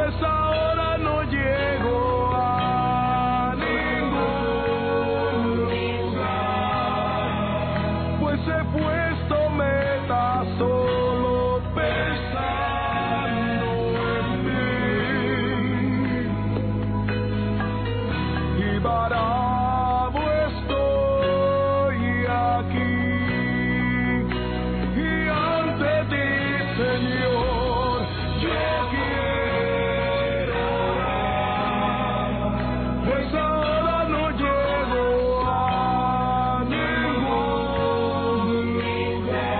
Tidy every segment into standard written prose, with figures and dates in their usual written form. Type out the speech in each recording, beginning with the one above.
pues ahora no llego a ningún lugar, pues he puesto meta solo pensando en mí, y varado estoy aquí, y ante ti, Señor, yo quiero orar, pues ahora no llego a ningún lugar,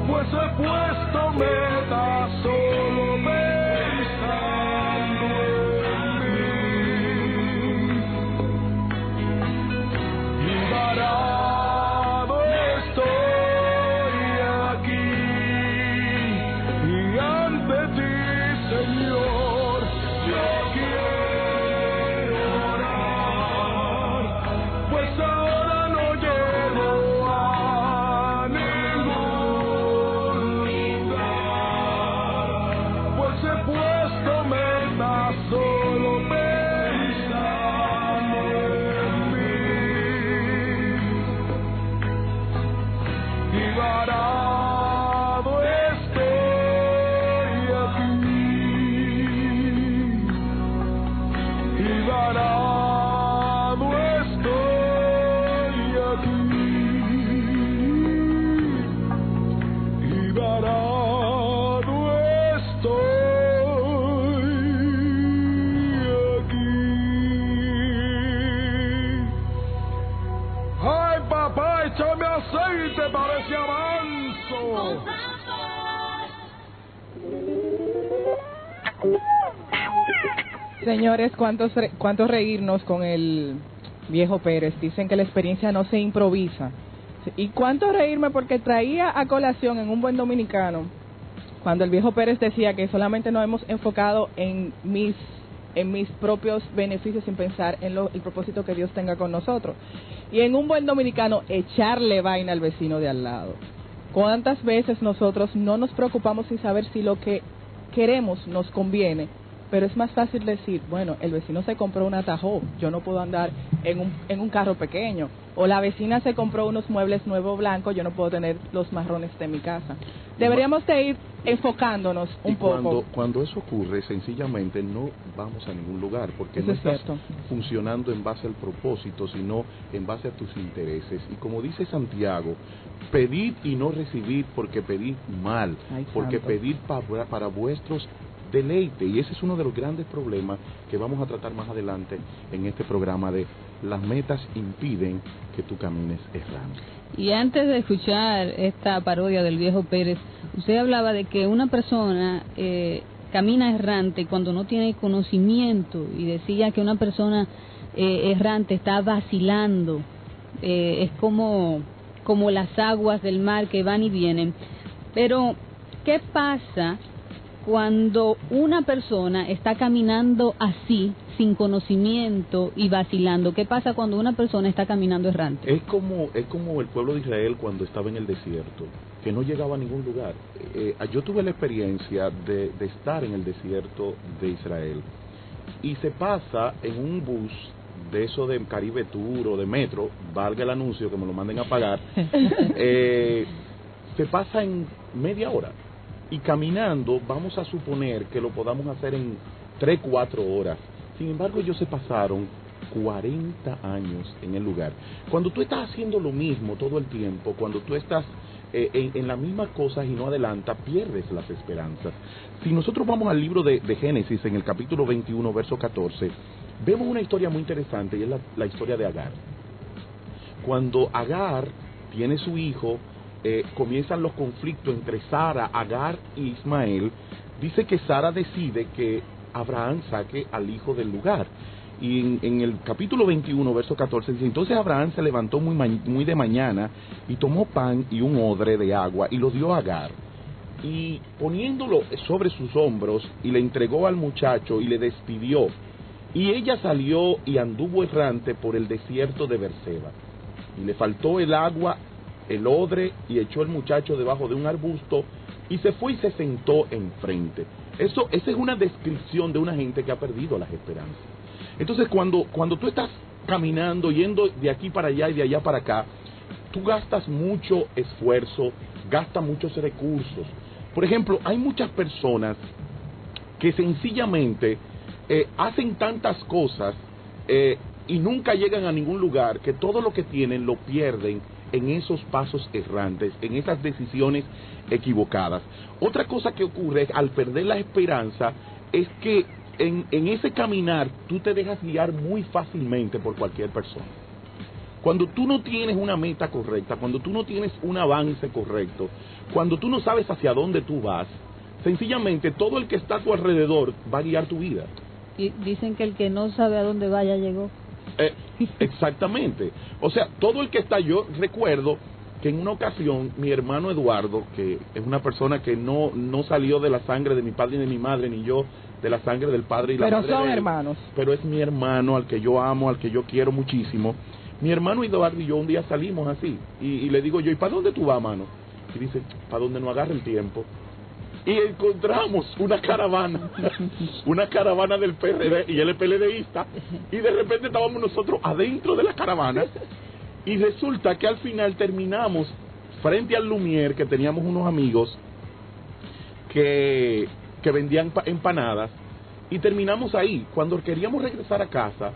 pues he puesto meta solo pensando en mí, y varado estoy aquí, y ante ti, Señor, yo quiero orar, pues ahora no llego a ningún lugar, pues he puesto meta solo pensando en mí, y varado estoy aquí, y varado estoy aquí, y varado estoy aquí. ¡Ay, papá, échame aceite para ese avanzo! Señores, ¿cuántos reírnos con el viejo Pérez? Dicen que la experiencia no se improvisa. ¿Y cuánto reírme? Porque traía a colación en un buen dominicano, cuando el viejo Pérez decía que solamente nos hemos enfocado en mis propios beneficios sin pensar en el propósito que Dios tenga con nosotros. Y en un buen dominicano, echarle vaina al vecino de al lado. ¿Cuántas veces nosotros no nos preocupamos sin saber si lo que queremos nos conviene? Pero es más fácil decir, bueno, el vecino se compró un Tahoe, yo no puedo andar en un carro pequeño. O la vecina se compró unos muebles nuevos blancos, yo no puedo tener los marrones de mi casa. Deberíamos de ir enfocándonos un poco. Cuando eso ocurre, sencillamente no vamos a ningún lugar, porque Eso no es estás cierto. funcionando en base al propósito, sino en base a tus intereses. Y como dice Santiago, pedid y no recibid, porque pedid mal, Ay, porque santo. pedid para vuestros deleite, y ese es uno de los grandes problemas que vamos a tratar más adelante en este programa de las metas impiden que tú camines errante. Y antes de escuchar esta parodia del viejo Pérez, usted hablaba de que una persona camina errante cuando no tiene conocimiento, y decía que una persona errante está vacilando, es como las aguas del mar que van y vienen. Pero, ¿qué pasa cuando una persona está caminando así, sin conocimiento y vacilando? ¿Qué pasa cuando una persona está caminando errante? Es como el pueblo de Israel cuando estaba en el desierto, que no llegaba a ningún lugar. Yo tuve la experiencia de estar en el desierto de Israel, y se pasa en un bus de eso de Caribe Tour o de Metro, valga el anuncio, que me lo manden a pagar, se pasa en media hora. Y caminando, vamos a suponer que lo podamos hacer en 3-4 horas. Sin embargo, ellos se pasaron 40 años en el lugar. Cuando tú estás haciendo lo mismo todo el tiempo, cuando tú estás en las mismas cosas y no adelantas, pierdes las esperanzas. Si nosotros vamos al libro de Génesis, en el capítulo 21, verso 14, vemos una historia muy interesante, y es la historia de Agar. Cuando Agar tiene su hijo, comienzan los conflictos entre Sara, Agar y Ismael. Dice que Sara decide que Abraham saque al hijo del lugar. Y en el capítulo 21, verso 14, dice: entonces Abraham se levantó muy de mañana y tomó pan y un odre de agua y lo dio a Agar. Y poniéndolo sobre sus hombros, y le entregó al muchacho y le despidió. Y ella salió y anduvo errante por el desierto de Berseba. Y le faltó el agua, el odre, y echó el muchacho debajo de un arbusto y se fue y se sentó enfrente. Esa es una descripción de una gente que ha perdido las esperanzas. Entonces, cuando tú estás caminando, yendo de aquí para allá y de allá para acá, tú gastas mucho esfuerzo, gastas muchos recursos. Por ejemplo, hay muchas personas que sencillamente hacen tantas cosas y nunca llegan a ningún lugar, que todo lo que tienen lo pierden en esos pasos errantes, en esas decisiones equivocadas. Otra cosa que ocurre al perder la esperanza es que en ese caminar tú te dejas guiar muy fácilmente por cualquier persona. Cuando tú no tienes una meta correcta, cuando tú no tienes un avance correcto, cuando tú no sabes hacia dónde tú vas, sencillamente todo el que está a tu alrededor va a guiar tu vida. Y dicen que el que no sabe a dónde vaya llegó. Exactamente. O sea, todo el que está, yo recuerdo que en una ocasión mi hermano Eduardo, que es una persona que no salió de la sangre de mi padre y de mi madre, ni yo de la sangre del padre y la madre pero son de él, hermanos. pero es mi hermano, al que yo amo, al que yo quiero muchísimo. Mi hermano Eduardo y yo un día salimos así, y le digo yo, ¿y para dónde tú vas, mano? Y dice, para donde no agarre el tiempo. Y encontramos una caravana del PRD, y él es PLDista, y de repente estábamos nosotros adentro de la caravana, y resulta que al final terminamos frente al Lumière, que teníamos unos amigos que vendían empanadas, y terminamos ahí. Cuando queríamos regresar a casa,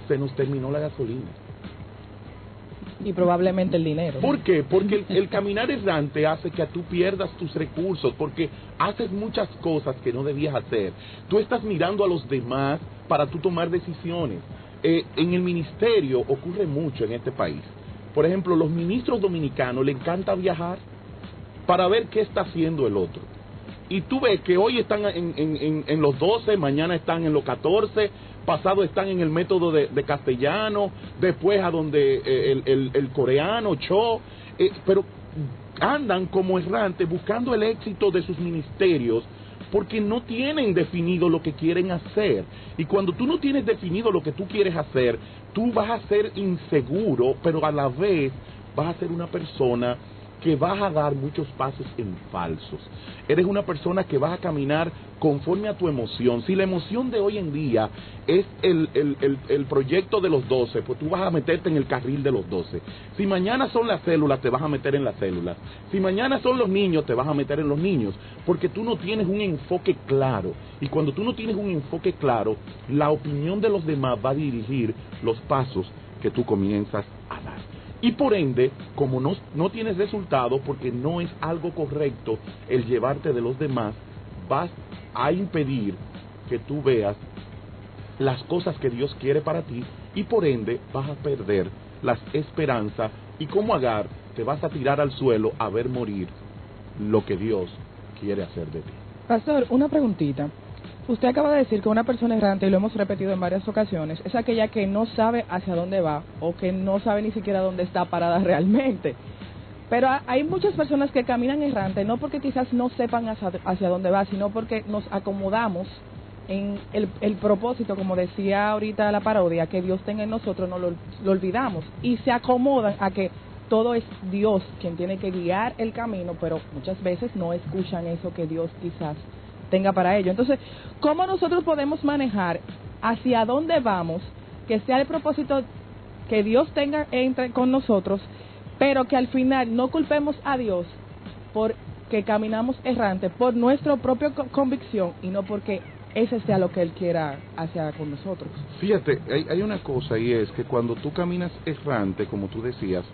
se nos terminó la gasolina. Y probablemente el dinero. ¿Por qué? Porque el caminar errante hace que tú pierdas tus recursos, porque haces muchas cosas que no debías hacer. Tú estás mirando a los demás para tú tomar decisiones. En el ministerio ocurre mucho en este país. Por ejemplo, los ministros dominicanos les encanta viajar para ver qué está haciendo el otro. Y tú ves que hoy están en los 12, mañana están en los 14, pasado están en el método de castellano, después a donde el coreano, Cho, pero andan como errantes buscando el éxito de sus ministerios porque no tienen definido lo que quieren hacer. Y cuando tú no tienes definido lo que tú quieres hacer, tú vas a ser inseguro, pero a la vez vas a ser una persona que vas a dar muchos pasos en falsos. Eres una persona que vas a caminar conforme a tu emoción. Si la emoción de hoy en día es el proyecto de los 12, pues tú vas a meterte en el carril de los 12. Si mañana son las células, te vas a meter en las células. Si mañana son los niños, te vas a meter en los niños, porque tú no tienes un enfoque claro. Y cuando tú no tienes un enfoque claro, la opinión de los demás va a dirigir los pasos que tú comienzas a dar. Y por ende, como no tienes resultado, porque no es algo correcto el llevarte de los demás, vas a impedir que tú veas las cosas que Dios quiere para ti, y por ende vas a perder las esperanzas, y como Agar te vas a tirar al suelo a ver morir lo que Dios quiere hacer de ti. Pastor, una preguntita. Usted acaba de decir que una persona errante, y lo hemos repetido en varias ocasiones, es aquella que no sabe hacia dónde va o que no sabe ni siquiera dónde está parada realmente. Pero hay muchas personas que caminan errante, no porque quizás no sepan hacia dónde va, sino porque nos acomodamos en el propósito, como decía ahorita la parodia, que Dios tenga en nosotros, no lo olvidamos. Y se acomodan a que todo es Dios quien tiene que guiar el camino, pero muchas veces no escuchan eso que Dios quizás tenga para ello. Entonces, ¿cómo nosotros podemos manejar hacia dónde vamos, que sea el propósito que Dios tenga entre con nosotros, pero que al final no culpemos a Dios porque caminamos errante por nuestra propia convicción y no porque ese sea lo que Él quiera hacia con nosotros? Fíjate, hay una cosa, y es que cuando tú caminas errante, como tú decías,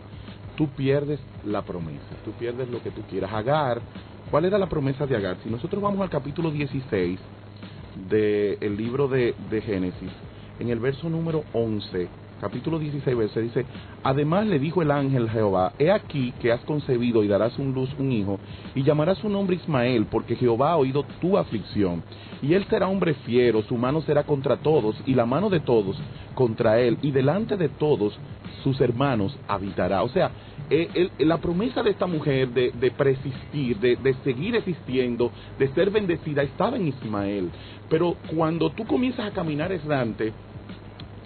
tú pierdes la promesa, tú pierdes lo que tú quieras. Agar, ¿cuál era la promesa de Agar? Si nosotros vamos al capítulo 16 del libro de Génesis, en el verso número 11, capítulo 16, verso, dice: además le dijo el ángel Jehová, he aquí que has concebido y darás un hijo, y llamarás su nombre Ismael, porque Jehová ha oído tu aflicción, y él será hombre fiero, su mano será contra todos, y la mano de todos contra él, y delante de todos sus hermanos habitará. O sea, la promesa de esta mujer de persistir, de seguir existiendo, de ser bendecida, estaba en Ismael. Pero cuando tú comienzas a caminar errante,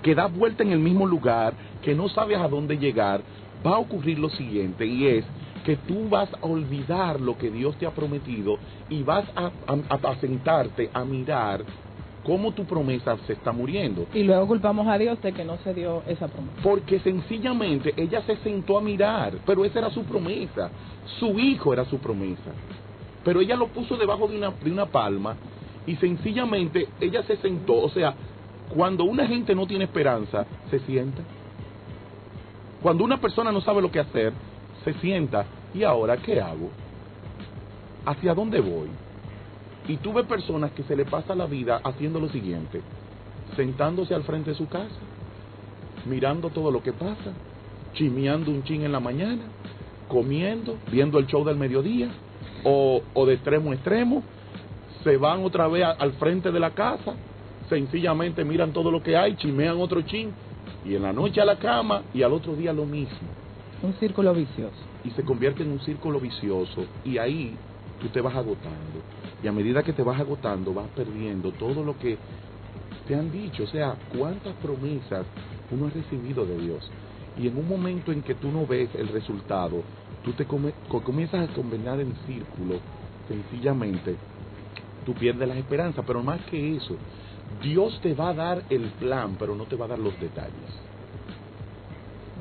que das vuelta en el mismo lugar, que no sabes a dónde llegar, va a ocurrir lo siguiente, y es que tú vas a olvidar lo que Dios te ha prometido y vas a sentarte a mirar cómo tu promesa se está muriendo. Y luego culpamos a Dios de que no se dio esa promesa. Porque sencillamente ella se sentó a mirar, pero esa era su promesa. Su hijo era su promesa. Pero ella lo puso debajo de una palma y sencillamente ella se sentó. O sea, cuando una gente no tiene esperanza, se sienta. Cuando una persona no sabe lo que hacer, se sienta. ¿Y ahora qué hago? ¿Hacia dónde voy? Y tú ves personas que se le pasa la vida haciendo lo siguiente: sentándose al frente de su casa, mirando todo lo que pasa, chismeando un chin en la mañana, comiendo, viendo el show del mediodía, o de extremo a extremo, se van otra vez al frente de la casa, sencillamente miran todo lo que hay, chismean otro chin, y en la noche a la cama, y al otro día lo mismo. Un círculo vicioso. Y se convierte en un círculo vicioso, y ahí tú te vas agotando. Y a medida que te vas agotando, vas perdiendo todo lo que te han dicho. O sea, cuántas promesas uno ha recibido de Dios. Y en un momento en que tú no ves el resultado, tú te comienzas a convenar en círculo, sencillamente, tú pierdes las esperanzas. Pero más que eso, Dios te va a dar el plan, pero no te va a dar los detalles.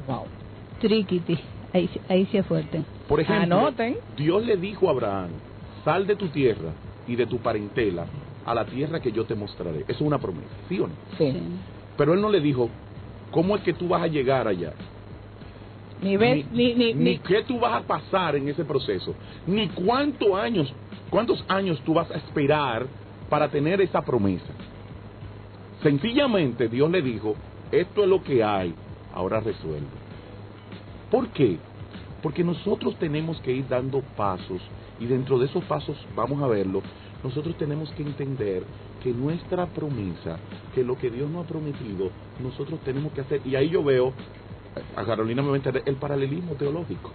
Wow. Triquiti, ahí sí es fuerte. Por ejemplo, anoten. Dios le dijo a Abraham: sal de tu tierra y de tu parentela a la tierra que yo te mostraré. Eso es una promesa, ¿sí o no? Sí. Sí. Pero él no le dijo cómo es que tú vas a llegar allá, Ni qué tú vas a pasar en ese proceso, ni cuántos años tú vas a esperar para tener esa promesa. Sencillamente Dios le dijo: esto es lo que hay, ahora resuelve. ¿Por qué? Porque nosotros tenemos que ir dando pasos, y dentro de esos pasos, vamos a verlo, nosotros tenemos que entender que nuestra promesa, que lo que Dios nos ha prometido, nosotros tenemos que hacer. Y ahí yo veo, a Carolina me va a entender, el paralelismo teológico.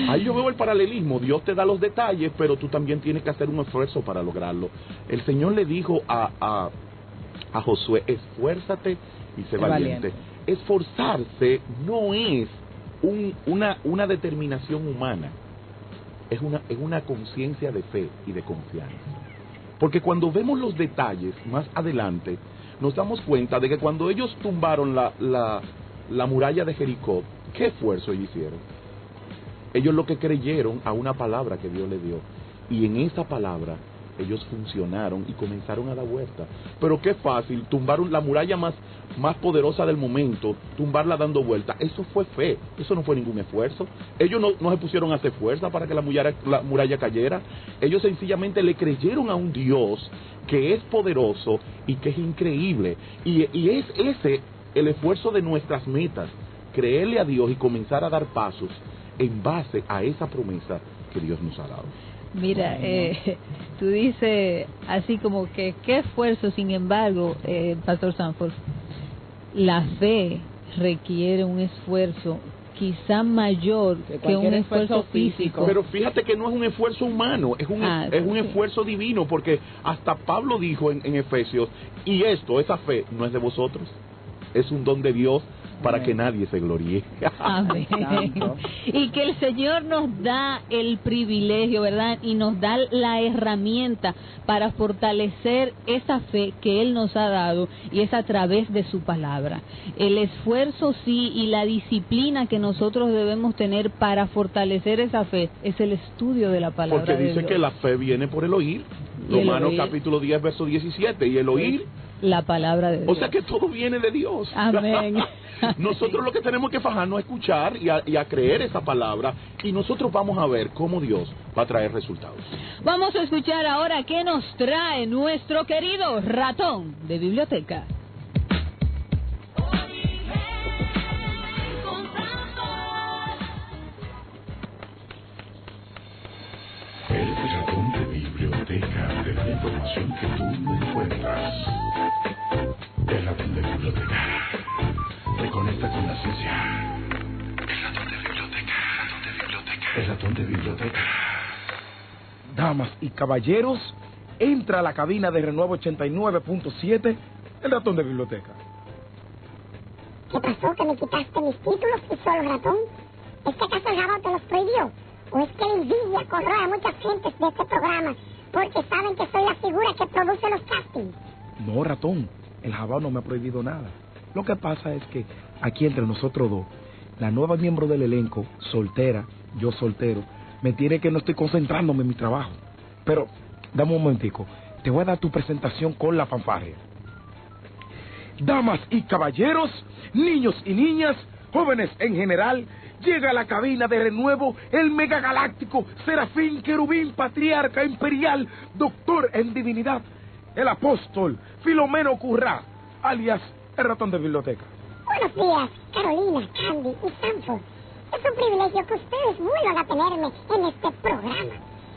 Ahí yo veo el paralelismo. Dios te da los detalles, pero tú también tienes que hacer un esfuerzo para lograrlo. El Señor le dijo a Josué: esfuérzate y sé valiente. Esforzarse no es una determinación humana, es una conciencia de fe y de confianza. Porque cuando vemos los detalles más adelante, nos damos cuenta de que cuando ellos tumbaron la muralla de Jericó, ¿qué esfuerzo ellos hicieron? Ellos lo que creyeron a una palabra que Dios les dio, y en esa palabra ellos funcionaron y comenzaron a dar vuelta. Pero qué fácil, tumbaron la muralla más poderosa del momento, tumbarla dando vuelta. Eso fue fe, eso no fue ningún esfuerzo. Ellos no se pusieron a hacer fuerza para que la muralla cayera. Ellos sencillamente le creyeron a un Dios que es poderoso y que es increíble. Y es ese el esfuerzo de nuestras metas: creerle a Dios y comenzar a dar pasos en base a esa promesa que Dios nos ha dado. Mira, tú dices así como que qué esfuerzo. Sin embargo, Pastor Sanford, la fe requiere un esfuerzo quizá mayor que un esfuerzo físico. Pero fíjate que no es un esfuerzo humano, es un esfuerzo divino, porque hasta Pablo dijo en Efesios: y esa fe no es de vosotros, es un don de Dios, para que nadie se gloríe. Amén. Y que el Señor nos da el privilegio, ¿verdad? Y nos da la herramienta para fortalecer esa fe que Él nos ha dado, y es a través de su palabra. El esfuerzo sí, y la disciplina que nosotros debemos tener para fortalecer esa fe es el estudio de la palabra. Porque dice de Dios, que la fe viene por el oír. Romanos capítulo 10, verso 17. Y el oír, la palabra de Dios. O sea que todo viene de Dios. Amén. Nosotros lo que tenemos que fajarnos es escuchar y a creer esa palabra, y nosotros vamos a ver cómo Dios va a traer resultados. Vamos a escuchar ahora qué nos trae nuestro querido ratón de biblioteca. El ratón de biblioteca te da la información que tú no encuentras. El ratón de biblioteca te conecta con la ciencia. El ratón de biblioteca, el ratón de biblioteca. Damas y caballeros, entra a la cabina de Renuevo 89.7, el ratón de biblioteca. ¿Qué pasó? ¿Que me quitaste mis títulos y solo ratón? ¿Es que acaso el jabón te los prohibió? ¿O es que la envidia corroe a muchas gentes de este programa porque saben que soy la figura que produce los castings? No, ratón, el jabón no me ha prohibido nada. Lo que pasa es que aquí entre nosotros dos, la nueva miembro del elenco, soltera, yo soltero, me tiene que no estoy concentrándome en mi trabajo. Pero, dame un momentico, te voy a dar tu presentación con la fanfarria. Damas y caballeros, niños y niñas, jóvenes en general, llega a la cabina de renuevo el megagaláctico serafín, querubín, patriarca imperial, doctor en divinidad, el apóstol Filomeno Currá, alias el ratón de biblioteca. Buenos días, Carolina, Candy y Sanford. Es un privilegio que ustedes vuelvan a tenerme en este programa.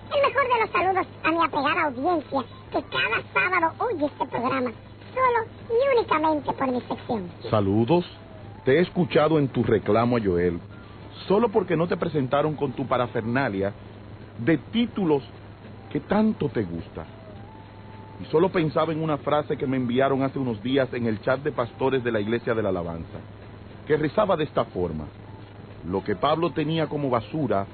El mejor de los saludos a mi apegada audiencia que cada sábado oye este programa, solo y únicamente por mi sección. Saludos. Te he escuchado en tu reclamo a Joel, solo porque no te presentaron con tu parafernalia de títulos que tanto te gusta. Y solo pensaba en una frase que me enviaron hace unos días en el chat de pastores de la Iglesia de la Alabanza, que rezaba de esta forma: lo que Pablo tenía como basura,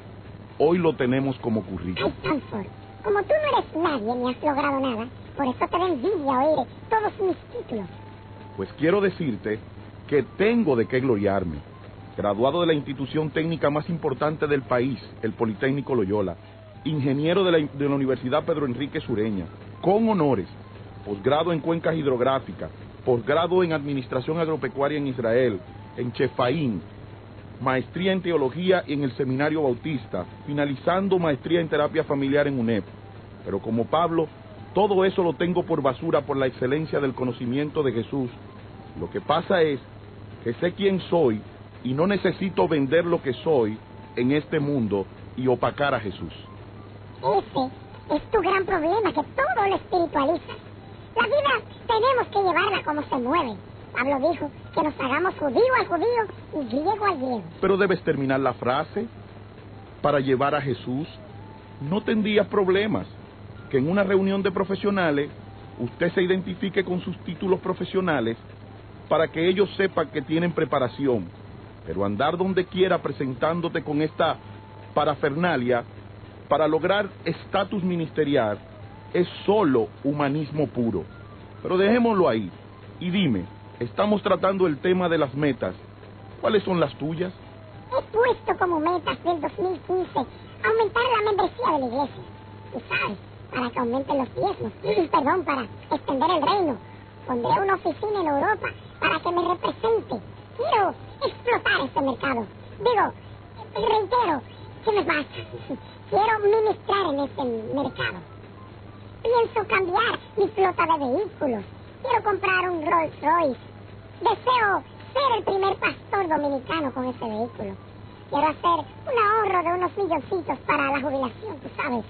hoy lo tenemos como currículum. Ay, Sanford, como tú no eres nadie ni has logrado nada, por eso te da envidia oír todos mis títulos. Pues quiero decirte que tengo de qué gloriarme. Graduado de la institución técnica más importante del país, el Politécnico Loyola, ingeniero de la Universidad Pedro Enrique Sureña, con honores, posgrado en cuencas hidrográficas, posgrado en administración agropecuaria en Israel, en Chefaín, maestría en teología en el Seminario Bautista, finalizando maestría en terapia familiar en UNEP. Pero como Pablo, todo eso lo tengo por basura por la excelencia del conocimiento de Jesús. Lo que pasa es que sé quién soy y no necesito vender lo que soy en este mundo y opacar a Jesús. Ese es tu gran problema, que todo lo espiritualizas. La vida tenemos que llevarla como se mueve. Pablo dijo que nos hagamos judío al judío y griego al griego. Pero debes terminar la frase. Para llevar a Jesús, no tendrías problemas que en una reunión de profesionales usted se identifique con sus títulos profesionales para que ellos sepan que tienen preparación. Pero andar donde quiera presentándote con esta parafernalia para lograr estatus ministerial es solo humanismo puro. Pero dejémoslo ahí y dime, estamos tratando el tema de las metas. ¿Cuáles son las tuyas? He puesto como metas del 2015 aumentar la membresía de la iglesia. Y sabes, para que aumenten los diezmos, para extender el reino. Pondré una oficina en Europa para que me represente. Quiero explotar este mercado. Reitero, ¿qué me pasa? Quiero ministrar en este mercado. Pienso cambiar mi flota de vehículos. Quiero comprar un Rolls Royce. Deseo ser el primer pastor dominicano con ese vehículo. Quiero hacer un ahorro de unos milloncitos para la jubilación, tú sabes.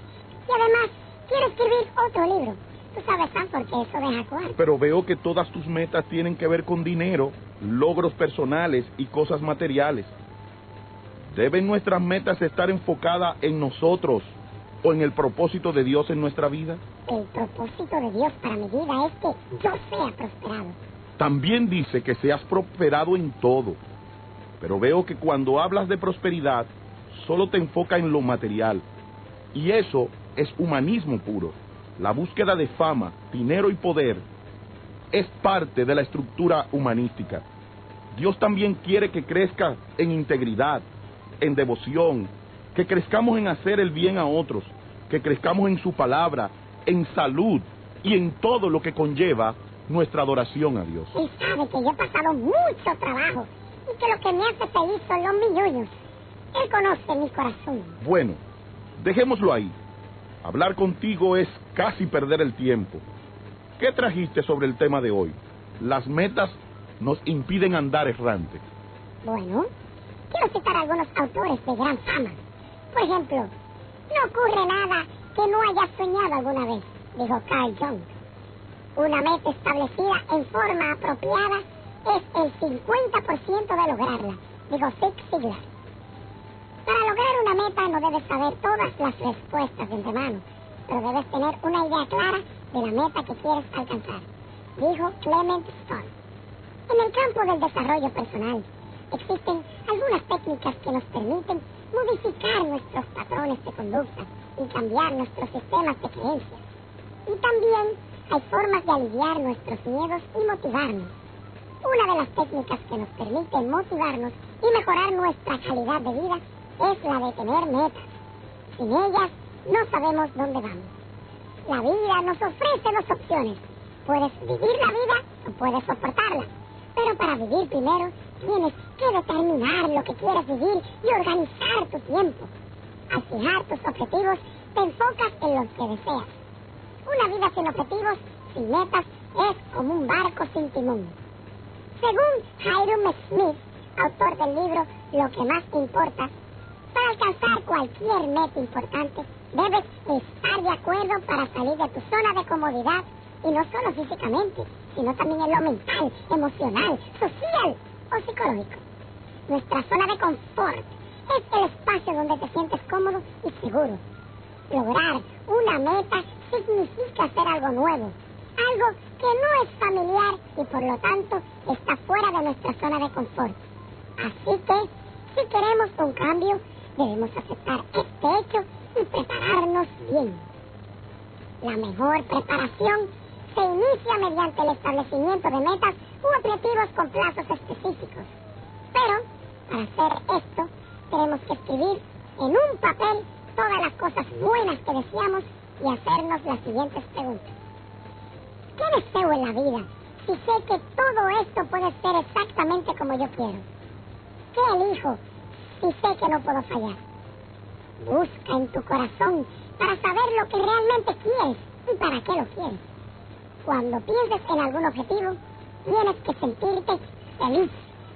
Y además, quiero escribir otro libro. Tú sabes, Sam, porque eso deja cuarto. Pero veo que todas tus metas tienen que ver con dinero, logros personales y cosas materiales. ¿Deben nuestras metas estar enfocadas en nosotros o en el propósito de Dios en nuestra vida? El propósito de Dios para mi vida es que yo sea prosperado. También dice que seas prosperado en todo. Pero veo que cuando hablas de prosperidad, solo te enfoca en lo material. Y eso es humanismo puro. La búsqueda de fama, dinero y poder es parte de la estructura humanística. Dios también quiere que crezcas en integridad, en devoción, que crezcamos en hacer el bien a otros, que crezcamos en su palabra, en salud y en todo lo que conlleva nuestra adoración a Dios. Él sabe que yo he pasado mucho trabajo y que lo que me hace feliz son los millones. Él conoce mi corazón. Bueno, dejémoslo ahí. Hablar contigo es casi perder el tiempo. ¿Qué trajiste sobre el tema de hoy? Las metas nos impiden andar errante. Bueno, quiero citar a algunos autores de gran fama. Por ejemplo, no ocurre nada que no hayas soñado alguna vez, dijo Carl Jung. Una meta establecida en forma apropiada es el 50% de lograrla, dijo Zig Ziglar. Para lograr una meta no debes saber todas las respuestas de antemano, pero debes tener una idea clara de la meta que quieres alcanzar, dijo Clement Scott. En el campo del desarrollo personal, existen algunas técnicas que nos permiten modificar nuestros patrones de conducta y cambiar nuestros sistemas de creencias. Y también hay formas de aliviar nuestros miedos y motivarnos. Una de las técnicas que nos permite motivarnos y mejorar nuestra calidad de vida es la de tener metas. Sin ellas no sabemos dónde vamos. La vida nos ofrece dos opciones. Puedes vivir la vida o puedes soportarla. Pero para vivir primero tienes que determinar lo que quieres vivir y organizar tu tiempo. Al fijar tus objetivos, te enfocas en los que deseas. Una vida sin objetivos, sin metas, es como un barco sin timón. Según Hiram Smith, autor del libro Lo que más te importa, para alcanzar cualquier meta importante, debes estar de acuerdo para salir de tu zona de comodidad, y no solo físicamente, sino también en lo mental, emocional, social o psicológico. Nuestra zona de confort es el espacio donde te sientes cómodo y seguro. Lograr una meta significa hacer algo nuevo, algo que no es familiar y por lo tanto está fuera de nuestra zona de confort. Así que, si queremos un cambio, debemos aceptar este hecho y prepararnos bien. La mejor preparación se inicia mediante el establecimiento de metas u objetivos con plazos específicos. Pero, para hacer esto, tenemos que escribir en un papel todas las cosas buenas que deseamos y hacernos las siguientes preguntas. ¿Qué deseo en la vida si sé que todo esto puede ser exactamente como yo quiero? ¿Qué elijo si sé que no puedo fallar? Busca en tu corazón para saber lo que realmente quieres y para qué lo quieres. Cuando pienses en algún objetivo, tienes que sentirte feliz,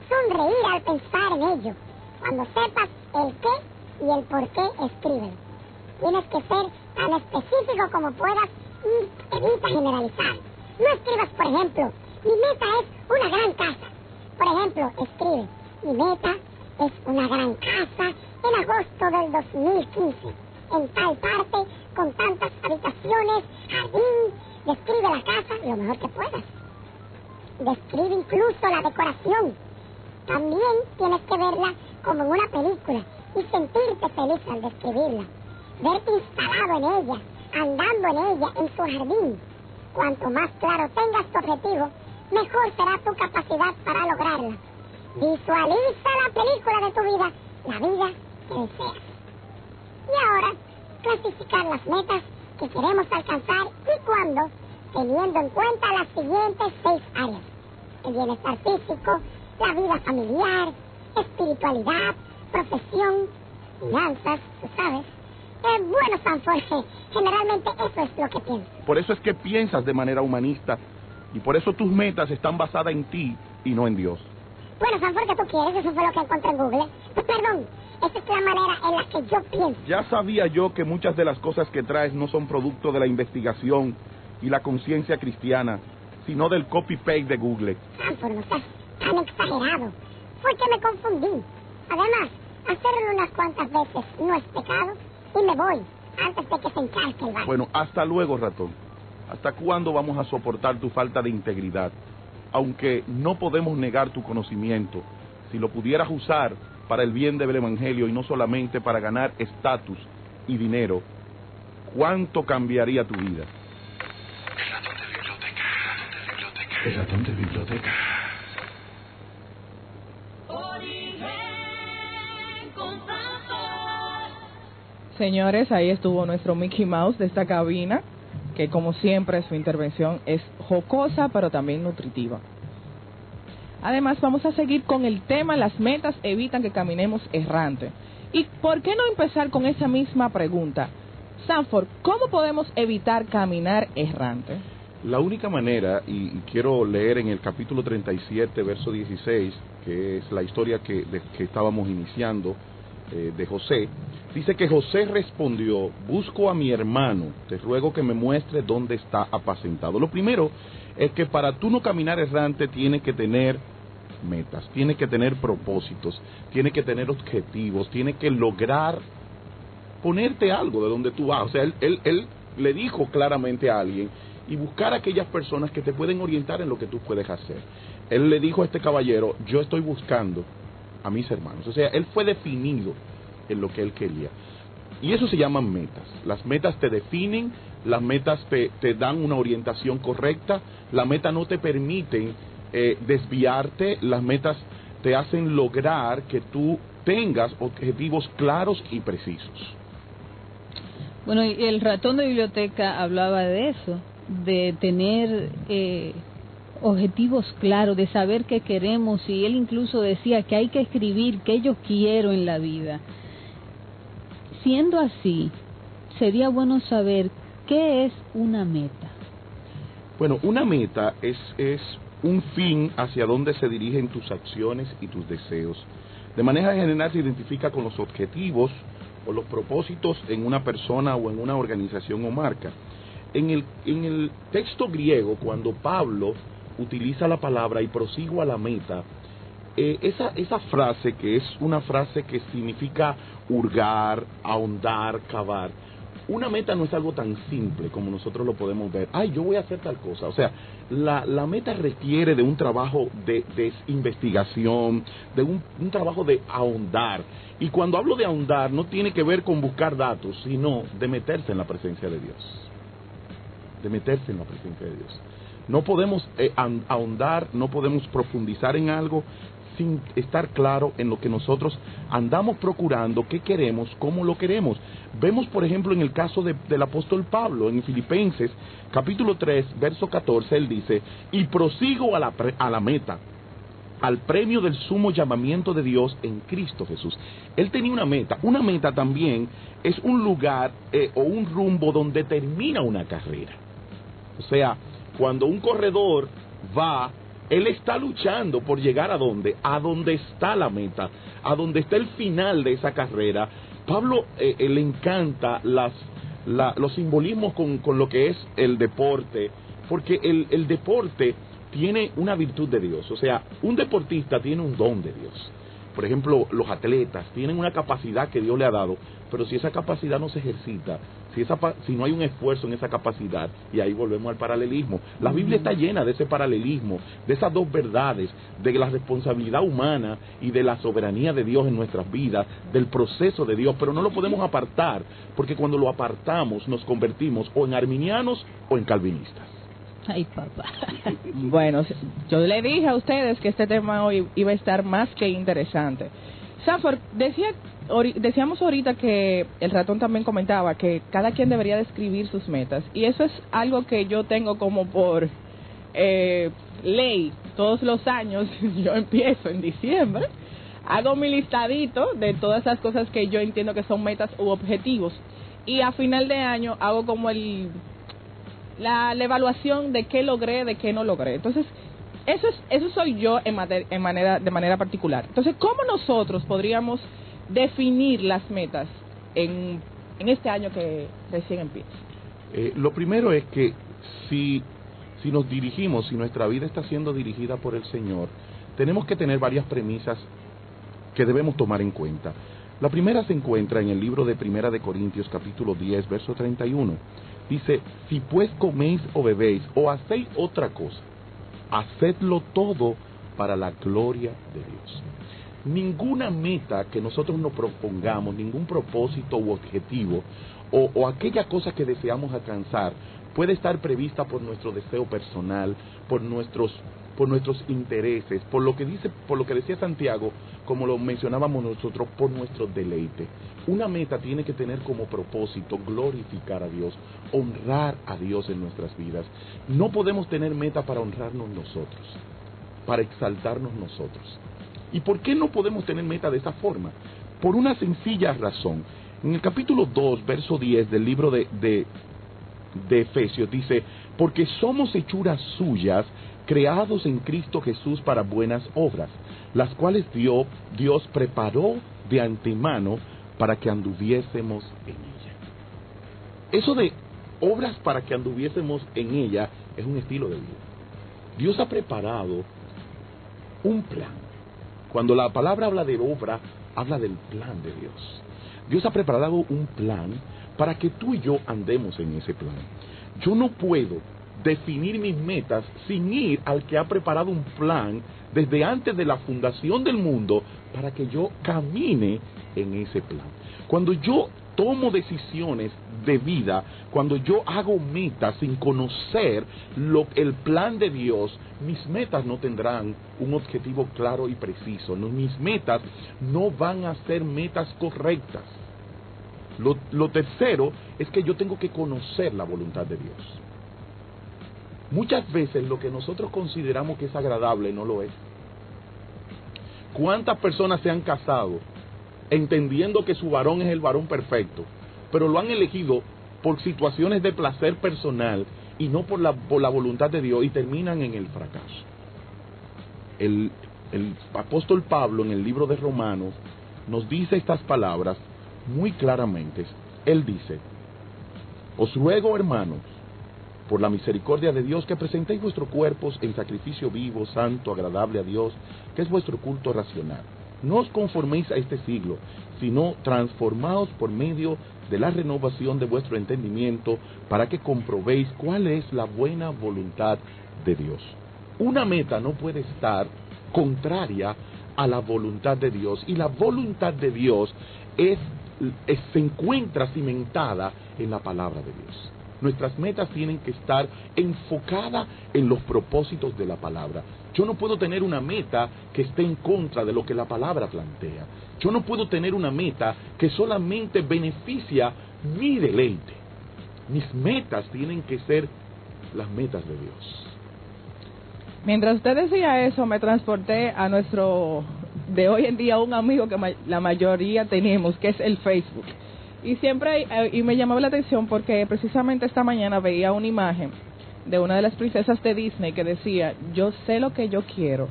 sonreír al pensar en ello. Cuando sepas el qué y el por qué, escríbelo. Tienes que ser tan específico como puedas y evita generalizar. No escribas, por ejemplo, mi meta es una gran casa. Por ejemplo, escribe, mi meta es una gran casa en agosto del 2015, en tal parte, con tantas habitaciones, jardín. Describe la casa lo mejor que puedas. Describe incluso la decoración. También tienes que verla como en una película y sentirte feliz al describirla. Verte instalado en ella, andando en ella, en su jardín. Cuanto más claro tengas tu objetivo, mejor será tu capacidad para lograrla. Visualiza la película de tu vida, la vida que deseas. Y ahora, clasificar las metas que queremos alcanzar y cuándo, teniendo en cuenta las siguientes 6 áreas: el bienestar físico, la vida familiar, espiritualidad, profesión, finanzas, tú sabes. Bueno, Sanforge, generalmente eso es lo que pienso. Por eso es que piensas de manera humanista y por eso tus metas están basadas en ti y no en Dios. Bueno, Sanforge, ¿tú quieres? Eso fue lo que encontré en Google. Perdón, esa es la manera en la que yo pienso. Ya sabía yo que muchas de las cosas que traes no son producto de la investigación y la conciencia cristiana, sino del copy-paste de Google. Sanforge, no seas tan exagerado. Fue que me confundí. Además, hacerlo unas cuantas veces no es pecado. Y me voy, antes de que se encharque el barco. Bueno, hasta luego, ratón. ¿Hasta cuándo vamos a soportar tu falta de integridad? Aunque no podemos negar tu conocimiento, si lo pudieras usar para el bien del Evangelio y no solamente para ganar estatus y dinero, ¿cuánto cambiaría tu vida? El ratón de biblioteca. El ratón de biblioteca. Señores, ahí estuvo nuestro Mickey Mouse de esta cabina, que como siempre su intervención es jocosa pero también nutritiva. Además vamos a seguir con el tema: las metas evitan que caminemos errante. ¿Y por qué no empezar con esa misma pregunta? Sanford, ¿cómo podemos evitar caminar errante? La única manera, y quiero leer en el capítulo 37, verso 16, que es la historia que estábamos iniciando, de José, dice que José respondió: busco a mi hermano, te ruego que me muestre dónde está apacentado. Lo primero es que para tú no caminar errante tienes que tener metas, tienes que tener propósitos, tienes que tener objetivos, tienes que lograr ponerte algo de donde tú vas. O sea, él le dijo claramente a alguien y buscar a aquellas personas que te pueden orientar en lo que tú puedes hacer. Él le dijo a este caballero: yo estoy buscando a mis hermanos. O sea, él fue definido en lo que él quería. Y eso se llaman metas. Las metas te definen, las metas te dan una orientación correcta, las metas no te permiten desviarte, las metas te hacen lograr que tú tengas objetivos claros y precisos. Bueno, y el ratón de biblioteca hablaba de eso, de tener objetivos claros, de saber qué queremos, y él incluso decía que hay que escribir qué yo quiero en la vida. Siendo así, sería bueno saber qué es una meta. Bueno, una meta es un fin hacia donde se dirigen tus acciones y tus deseos. De manera general se identifica con los objetivos o los propósitos en una persona o en una organización o marca. En el texto griego, cuando Pablo utiliza la palabra y prosigo a la meta, esa frase, que es una frase que significa hurgar, ahondar, cavar, una meta no es algo tan simple como nosotros lo podemos ver. Ay, yo voy a hacer tal cosa. O sea, la meta requiere de un trabajo de investigación, de un trabajo de ahondar. Y cuando hablo de ahondar, no tiene que ver con buscar datos, sino de meterse en la presencia de Dios. De meterse en la presencia de Dios. No podemos ahondar, no podemos profundizar en algo sin estar claro en lo que nosotros andamos procurando, qué queremos, cómo lo queremos. Vemos, por ejemplo, en el caso del apóstol Pablo, en Filipenses, capítulo 3, verso 14, él dice, y prosigo a la meta, al premio del sumo llamamiento de Dios en Cristo Jesús. Él tenía una meta. Una meta también es un lugar o un rumbo donde termina una carrera. O sea, cuando un corredor va, él está luchando por llegar a dónde está la meta, a donde está el final de esa carrera. Pablo le encanta los simbolismos con lo que es el deporte, porque el deporte tiene una virtud de Dios. O sea, un deportista tiene un don de Dios. Por ejemplo, los atletas tienen una capacidad que Dios le ha dado, pero si esa capacidad no se ejercita, si no hay un esfuerzo en esa capacidad, y ahí volvemos al paralelismo. La Biblia está llena de ese paralelismo, de esas dos verdades, de la responsabilidad humana y de la soberanía de Dios en nuestras vidas, del proceso de Dios, pero no lo podemos apartar, porque cuando lo apartamos nos convertimos o en arminianos o en calvinistas. Ay, papá. Bueno, yo le dije a ustedes que este tema hoy iba a estar más que interesante. Sanford, decíamos ahorita que el ratón también comentaba que cada quien debería describir sus metas, y eso es algo que yo tengo como por ley. Todos los años yo empiezo en diciembre, hago mi listadito de todas esas cosas que yo entiendo que son metas u objetivos, y a final de año hago como la evaluación de qué logré, de qué no logré. Entonces, eso soy yo de manera particular. Entonces, ¿cómo nosotros podríamos definir las metas en este año que recién empieza? Lo primero es que si nos dirigimos, si nuestra vida está siendo dirigida por el Señor, tenemos que tener varias premisas que debemos tomar en cuenta. La primera se encuentra en el libro de Primera de Corintios, capítulo 10, verso 31. Dice, si pues coméis o bebéis o hacéis otra cosa, hacedlo todo para la gloria de Dios. Ninguna meta que nosotros nos propongamos, ningún propósito u objetivo, o aquella cosa que deseamos alcanzar, puede estar prevista por nuestro deseo personal, por nuestros intereses, por lo que decía Santiago, como lo mencionábamos nosotros, por nuestro deleite. Una meta tiene que tener como propósito glorificar a Dios, honrar a Dios en nuestras vidas. No podemos tener meta para honrarnos nosotros, para exaltarnos nosotros. ¿Y por qué no podemos tener meta de esa forma? Por una sencilla razón. En el capítulo 2, verso 10 del libro de Efesios dice, porque somos hechuras suyas, creados en Cristo Jesús para buenas obras, las cuales Dios preparó de antemano para que anduviésemos en ella. Eso de obras para que anduviésemos en ella es un estilo de vida. Dios ha preparado un plan. Cuando la palabra habla de obra, habla del plan de Dios. Dios ha preparado un plan para que tú y yo andemos en ese plan. Yo no puedo definir mis metas sin ir al que ha preparado un plan desde antes de la fundación del mundo para que yo camine en ese plan. Cuando yo tomo decisiones de vida, cuando yo hago metas sin conocer el plan de Dios, mis metas no tendrán un objetivo claro y preciso. Mis metas no van a ser metas correctas. Lo tercero es que yo tengo que conocer la voluntad de Dios. Muchas veces lo que nosotros consideramos que es agradable no lo es. ¿Cuántas personas se han casado entendiendo que su varón es el varón perfecto, pero lo han elegido por situaciones de placer personal y no por la voluntad de Dios, y terminan en el fracaso? El apóstol Pablo, en el libro de Romanos, nos dice estas palabras muy claramente. Él dice: os ruego, hermanos, por la misericordia de Dios, que presentéis vuestros cuerpos en sacrificio vivo, santo, agradable a Dios, que es vuestro culto racional. No os conforméis a este siglo, sino transformaos por medio de la renovación de vuestro entendimiento, para que comprobéis cuál es la buena voluntad de Dios. Una meta no puede estar contraria a la voluntad de Dios, y la voluntad de Dios se encuentra cimentada en la palabra de Dios. Nuestras metas tienen que estar enfocadas en los propósitos de la palabra. Yo no puedo tener una meta que esté en contra de lo que la palabra plantea. Yo no puedo tener una meta que solamente beneficia mi deleite. Mis metas tienen que ser las metas de Dios. Mientras usted decía eso, me transporté a nuestro, de hoy en día, un amigo que la mayoría tenemos, que es el Facebook. Y siempre, y me llamaba la atención porque precisamente esta mañana veía una imagen de una de las princesas de Disney que decía: yo sé lo que yo quiero,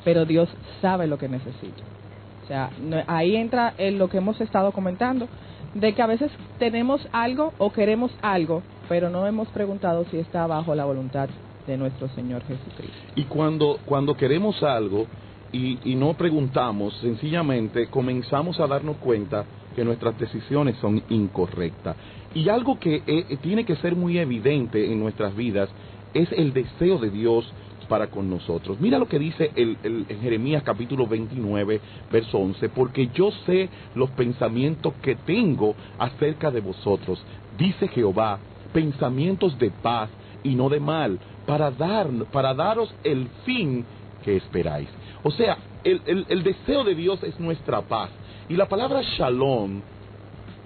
pero Dios sabe lo que necesito. O sea, ahí entra en lo que hemos estado comentando, de que a veces tenemos algo o queremos algo, pero no hemos preguntado si está bajo la voluntad de nuestro Señor Jesucristo. Y cuando queremos algo y no preguntamos, sencillamente comenzamos a darnos cuenta que nuestras decisiones son incorrectas. Y algo que tiene que ser muy evidente en nuestras vidas es el deseo de Dios para con nosotros. Mira lo que dice en Jeremías capítulo 29, verso 11: porque yo sé los pensamientos que tengo acerca de vosotros, dice Jehová, pensamientos de paz y no de mal, para daros el fin que esperáis. O sea, el deseo de Dios es nuestra paz. Y la palabra shalom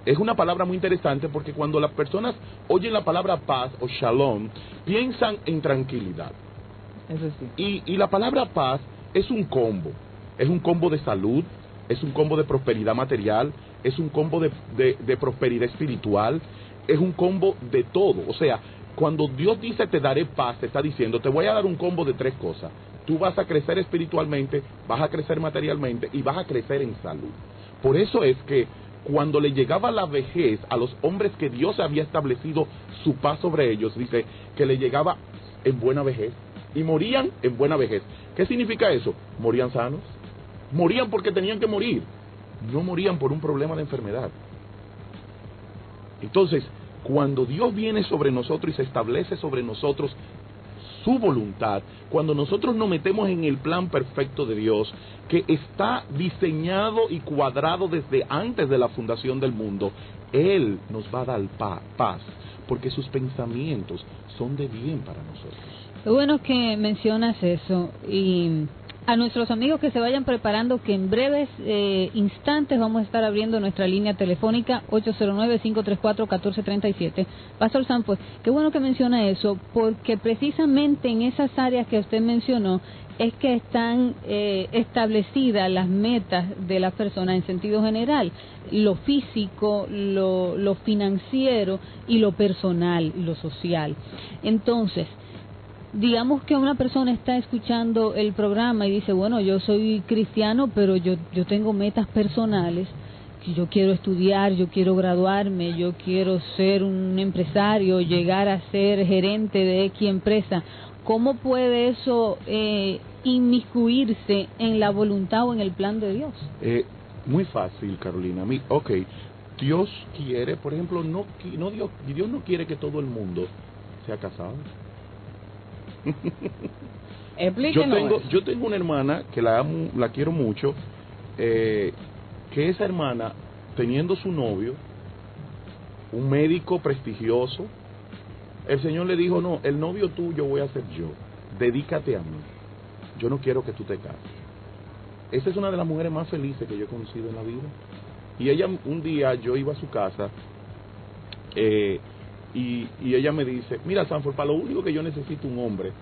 es una palabra muy interesante, porque cuando las personas oyen la palabra paz o shalom, piensan en tranquilidad. Eso sí. Y la palabra paz es un combo. Es un combo de salud, es un combo de prosperidad material, es un combo de prosperidad espiritual, es un combo de todo. O sea, cuando Dios dice te daré paz, te está diciendo te voy a dar un combo de tres cosas. Tú vas a crecer espiritualmente, vas a crecer materialmente y vas a crecer en salud. Por eso es que cuando le llegaba la vejez a los hombres que Dios había establecido su paz sobre ellos, dice que le llegaba en buena vejez y morían en buena vejez. ¿Qué significa eso? Morían sanos, morían porque tenían que morir, no morían por un problema de enfermedad. Entonces, cuando Dios viene sobre nosotros y se establece sobre nosotros su voluntad, cuando nosotros nos metemos en el plan perfecto de Dios, que está diseñado y cuadrado desde antes de la fundación del mundo, Él nos va a dar paz, porque sus pensamientos son de bien para nosotros. Qué bueno que mencionas eso, y a nuestros amigos que se vayan preparando, que en breves instantes vamos a estar abriendo nuestra línea telefónica 809-534-1437. Pastor Sam, pues, qué bueno que menciona eso, porque precisamente en esas áreas que usted mencionó es que están establecidas las metas de las personas en sentido general: lo físico, lo financiero y lo personal, lo social. Entonces, digamos que una persona está escuchando el programa y dice, bueno, yo soy cristiano, pero yo tengo metas personales, que yo quiero estudiar, yo quiero graduarme, yo quiero ser un empresario, llegar a ser gerente de X empresa. ¿Cómo puede eso inmiscuirse en la voluntad o en el plan de Dios? Muy fácil, Carolina. Dios quiere, por ejemplo, Dios no quiere que todo el mundo sea casado. Explíquenos. Yo tengo una hermana que la amo, la quiero mucho, que esa hermana, teniendo su novio, un médico prestigioso, el Señor le dijo, no, el novio tuyo voy a ser yo, dedícate a mí, yo no quiero que tú te cases. Esa es una de las mujeres más felices que yo he conocido en la vida. Y ella, un día yo iba a su casa, y ella me dice, mira Sanford, para lo único que yo necesito un hombre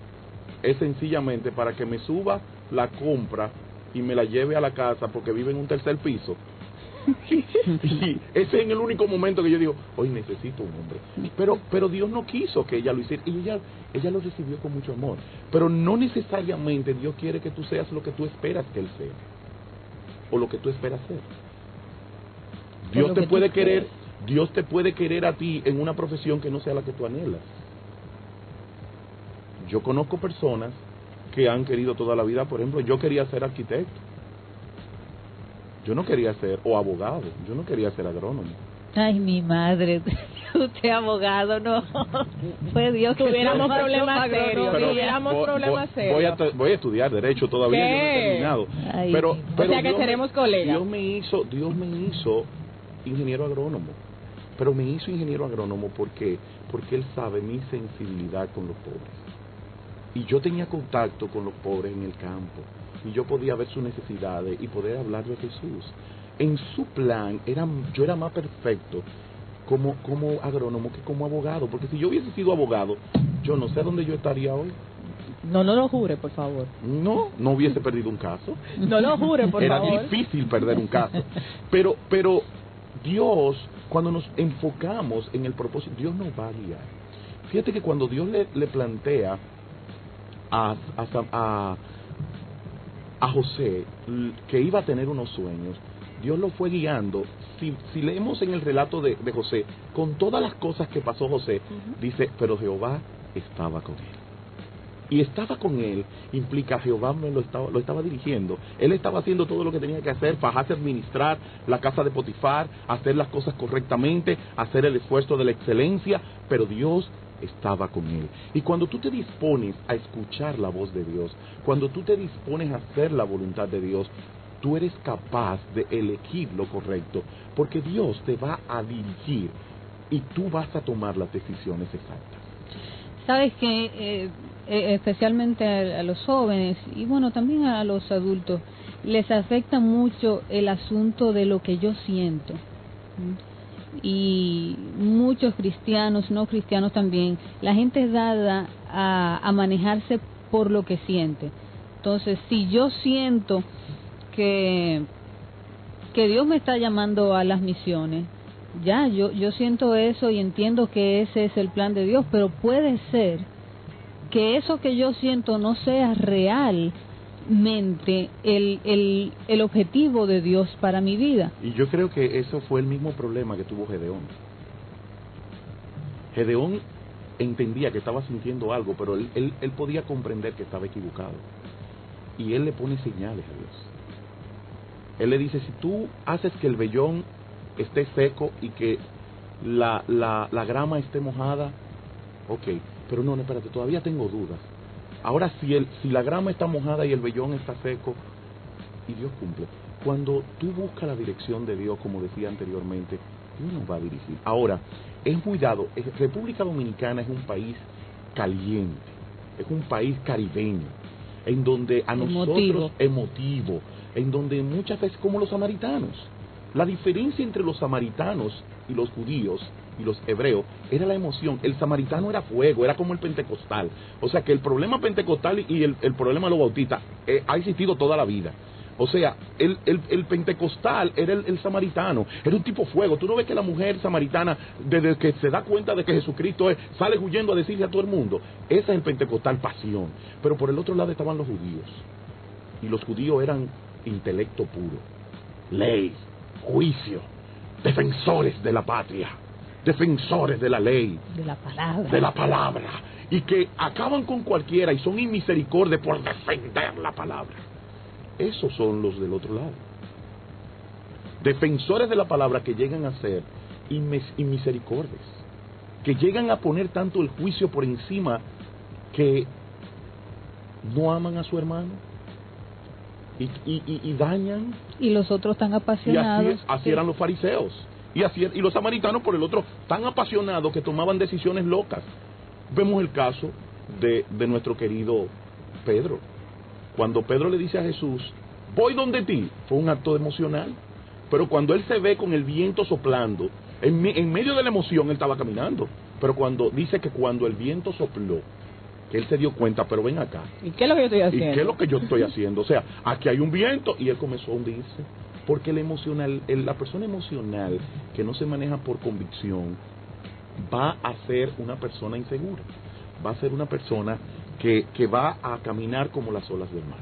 es sencillamente para que me suba la compra y me la lleve a la casa porque vive en un tercer piso. Y ese es el único momento que yo digo, hoy necesito un hombre. Pero Dios no quiso que ella lo hiciera, y ella lo recibió con mucho amor. Pero no necesariamente Dios quiere que tú seas lo que tú esperas que Él sea, o lo que tú esperas ser. Dios te puede querer, Dios te puede querer a ti en una profesión que no sea la que tú anhelas. Yo conozco personas que han querido toda la vida, por ejemplo, yo quería ser arquitecto. Yo no quería ser, o abogado, yo no quería ser agrónomo. Ay, mi madre, usted abogado, no. Fue Dios que tuviéramos nos problemas mandó serios, agronomía. tuviéramos problemas serios. Voy a estudiar Derecho todavía, yo no he terminado. Ay, pero o sea que Dios seremos colegas. Dios me hizo ingeniero agrónomo. Pero me hizo ingeniero agrónomo porque Él sabe mi sensibilidad con los pobres. Y yo tenía contacto con los pobres en el campo. Y yo podía ver sus necesidades y poder hablar de Jesús. En su plan, yo era más perfecto como agrónomo que como abogado. Porque si yo hubiese sido abogado, yo no sé dónde yo estaría hoy. No lo jure, por favor. No hubiese perdido un caso. No lo jure, por favor. Era difícil perder un caso. Pero Dios, cuando nos enfocamos en el propósito, Dios nos va a guiar. Fíjate que cuando Dios le plantea a José que iba a tener unos sueños, Dios lo fue guiando. Si leemos en el relato de José, con todas las cosas que pasó José, dice, pero Jehová estaba con él. Y estaba con él implica Jehová lo estaba dirigiendo. Él estaba haciendo todo lo que tenía que hacer, fajarse, administrar la casa de Potifar, hacer las cosas correctamente, hacer el esfuerzo de la excelencia, pero Dios estaba con él. Y cuando tú te dispones a escuchar la voz de Dios, cuando tú te dispones a hacer la voluntad de Dios, tú eres capaz de elegir lo correcto, porque Dios te va a dirigir y tú vas a tomar las decisiones exactas. Sabes que especialmente a los jóvenes y bueno, también a los adultos, les afecta mucho el asunto de lo que yo siento. Y muchos cristianos, no cristianos también, la gente es dada a manejarse por lo que siente. Entonces, si yo siento que Dios me está llamando a las misiones, ya, yo siento eso y entiendo que ese es el plan de Dios, pero puede ser que eso que yo siento no sea realmente el objetivo de Dios para mi vida. Y yo creo que eso fue el mismo problema que tuvo Gedeón. Gedeón entendía que estaba sintiendo algo, pero él podía comprender que estaba equivocado. Y él le pone señales a Dios. Él le dice, si tú haces que el vellón esté seco y que la grama esté mojada, ok, pero no, espérate, todavía tengo dudas. Ahora, si la grama está mojada y el vellón está seco, y Dios cumple. Cuando tú buscas la dirección de Dios, como decía anteriormente, Dios nos va a dirigir. Ahora, es muy dado, República Dominicana es un país caliente, es un país caribeño, en donde a nosotros, emotivo, en donde muchas veces, como los samaritanos, la diferencia entre los samaritanos y los judíos y los hebreos era la emoción. El samaritano era fuego, era como el pentecostal. O sea que el problema pentecostal y el problema de los bautistas ha existido toda la vida. O sea, el pentecostal era el samaritano, era un tipo fuego. Tú no ves que la mujer samaritana, desde que se da cuenta de que Jesucristo es, sale huyendo a decirle a todo el mundo. Ese es el pentecostal, pasión. Pero por el otro lado estaban los judíos. Y los judíos eran intelecto puro, ley, juicio, defensores de la patria, defensores de la ley, de la palabra, y que acaban con cualquiera y son inmisericordia por defender la palabra. Esos son los del otro lado, defensores de la palabra que llegan a ser inmisericordias, que llegan a poner tanto el juicio por encima que no aman a su hermano. y dañan. Y los otros tan Y apasionados. así eran los fariseos. Y los samaritanos, por el otro, tan apasionados que tomaban decisiones locas. Vemos el caso de nuestro querido Pedro. Cuando Pedro le dice a Jesús, voy donde ti, fue un acto emocional. Pero cuando él se ve con el viento soplando, en medio de la emoción él estaba caminando. Pero dice que cuando el viento sopló, que él se dio cuenta, pero ven acá. ¿Y qué es lo que yo estoy haciendo? ¿Y qué es lo que yo estoy haciendo? O sea, aquí hay un viento, y él comenzó a hundirse. Porque la persona emocional que no se maneja por convicción va a ser una persona insegura. Va a ser una persona que va a caminar como las olas del mar.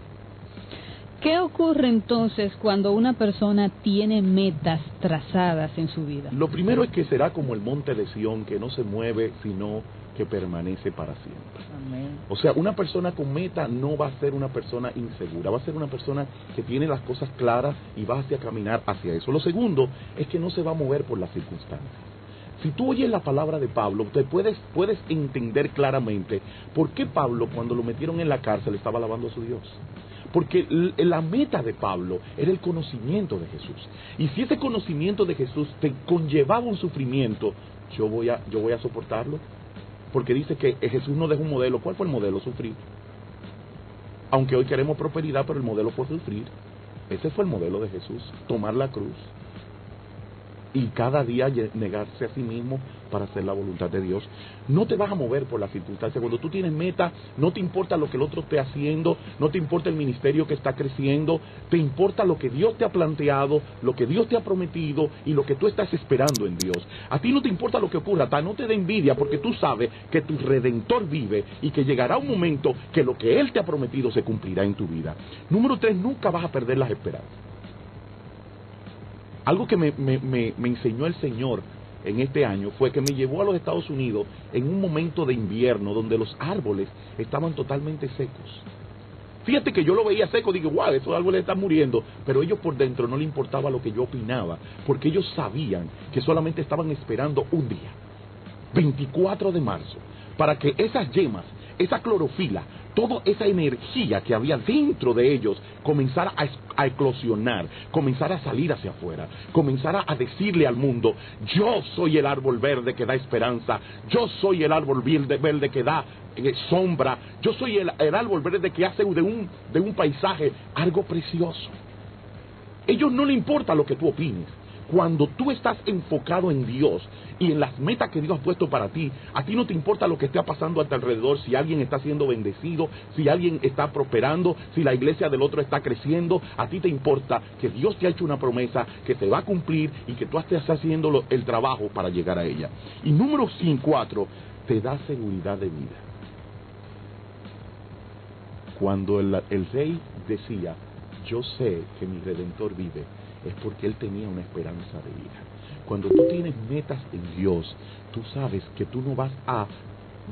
¿Qué ocurre entonces cuando una persona tiene metas trazadas en su vida? Lo primero es que será como el monte de Sión, que no se mueve, sino que permanece para siempre. Amén. O sea, una persona con meta no va a ser una persona insegura, va a ser una persona que tiene las cosas claras y va a caminar hacia eso. Lo segundo es que no se va a mover por las circunstancias. Si tú oyes la palabra de Pablo, te puedes entender claramente por qué Pablo, cuando lo metieron en la cárcel, estaba alabando a su Dios. Porque la meta de Pablo era el conocimiento de Jesús. Y si ese conocimiento de Jesús te conllevaba un sufrimiento, yo voy a soportarlo. Porque dice que Jesús nos dejó un modelo. ¿Cuál fue el modelo? Sufrir. Aunque hoy queremos prosperidad, pero el modelo fue sufrir. Ese fue el modelo de Jesús, tomar la cruz. Y cada día negarse a sí mismo para hacer la voluntad de Dios. No te vas a mover por las circunstancias. Cuando tú tienes meta, no te importa lo que el otro esté haciendo, no te importa el ministerio que está creciendo, te importa lo que Dios te ha planteado, lo que Dios te ha prometido y lo que tú estás esperando en Dios. A ti no te importa lo que ocurra, no te dé envidia, porque tú sabes que tu Redentor vive y que llegará un momento que lo que Él te ha prometido se cumplirá en tu vida. Número 3, nunca vas a perder las esperanzas. Algo que me enseñó el Señor en este año fue que me llevó a los Estados Unidos en un momento de invierno donde los árboles estaban totalmente secos. Fíjate que yo lo veía seco, digo, wow, esos árboles están muriendo, pero ellos por dentro no les importaba lo que yo opinaba, porque ellos sabían que solamente estaban esperando un día, 24 de marzo, para que esas yemas, esa clorofila, toda esa energía que había dentro de ellos comenzara a eclosionar, comenzara a salir hacia afuera, comenzara a decirle al mundo, yo soy el árbol verde que da esperanza, yo soy el árbol verde que da sombra, yo soy el árbol verde que hace de un paisaje algo precioso. A ellos no les importa lo que tú opines. Cuando tú estás enfocado en Dios y en las metas que Dios ha puesto para ti, a ti no te importa lo que esté pasando a tu alrededor, si alguien está siendo bendecido, si alguien está prosperando, si la iglesia del otro está creciendo, a ti te importa que Dios te ha hecho una promesa que te va a cumplir y que tú estés haciendo el trabajo para llegar a ella. Y número 4, te da seguridad de vida. Cuando el rey decía, yo sé que mi Redentor vive, es porque él tenía una esperanza de vida. Cuando tú tienes metas en Dios, tú sabes que tú no vas a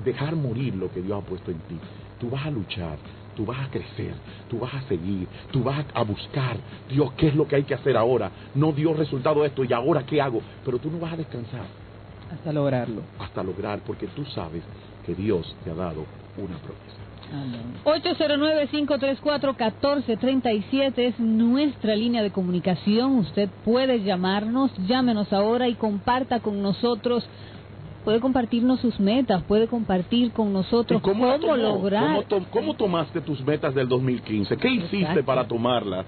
dejar morir lo que Dios ha puesto en ti. Tú vas a luchar, tú vas a crecer, tú vas a seguir, tú vas a buscar, Dios, ¿qué es lo que hay que hacer ahora? No dio resultado esto, ¿y ahora qué hago? Pero tú no vas a descansar. Hasta lograrlo. Hasta lograr, porque tú sabes que Dios te ha dado una promesa. 809-534-1437 es nuestra línea de comunicación. Usted puede llamarnos, llámenos ahora y comparta con nosotros. Puede compartirnos sus metas, puede compartir con nosotros cómo lograr. ¿Cómo tomaste tus metas del 2015? ¿Qué hiciste Exacto. para tomarlas?